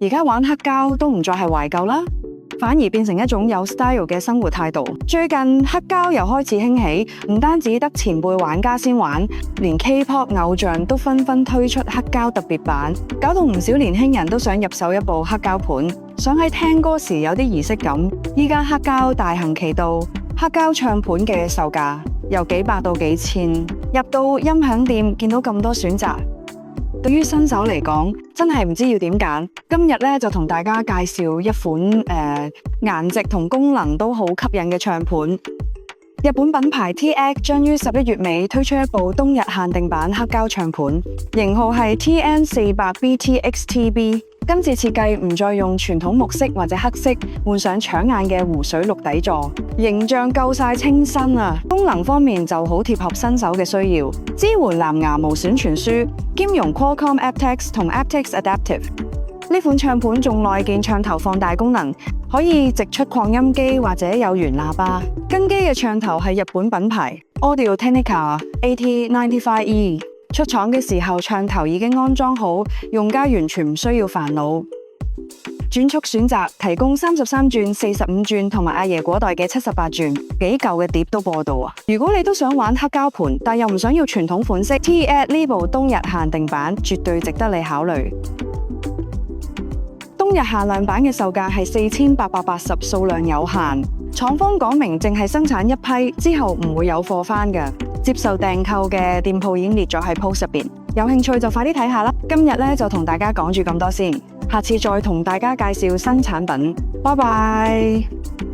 而家玩黑膠都唔再係懷舊啦，反而變成一種有 style 嘅生活態度。最近黑膠又開始興起，唔單止得前輩玩家先玩，連 K-pop 偶像都紛紛推出黑膠特別版，搞到唔少年輕人都想入手一部黑膠盤，想喺聽歌時有啲儀式感。依家黑膠大行其道，黑膠唱片嘅售價由幾百到幾千，入到音響店見到咁多選擇，對於新手嚟講，真係唔知要點揀。今日咧就同大家介紹一款顏值同功能都好吸引嘅唱盤。日本品牌 TX 將於11月尾推出一部冬日限定版黑膠唱盤，型號係 TN400BTXTB。今次設計唔再用傳統木色或者黑色，換上搶眼嘅湖水綠底座，形象夠晒清新啊！功能方面就好貼合新手嘅需要，支援藍牙無損傳輸，兼容 Qualcomm aptX 同 aptX Adaptive。呢款唱盤仲內建唱頭放大功能，可以直出擴音機或者有源喇叭。跟機嘅唱頭係日本品牌 Audio Technica AT95E。出廠嘅時候，唱頭已經安裝好，用家完全唔需要煩惱。轉速選擇提供33轉、45轉同埋阿爺果代嘅78轉，幾舊嘅碟都播到啊！如果你都想玩黑膠盤，但又唔想要傳統款式 ，TX 呢部冬日限定版絕對值得你考慮。冬日限量版嘅售價係4880，數量有限。廠方講明淨係生產一批，之後唔會有貨返嘅。接受訂購嘅店鋪已經列咗喺 post 入邊，有興趣就快啲睇下啦。今日咧就同大家講住咁多先，下次再同大家介紹新產品。拜拜。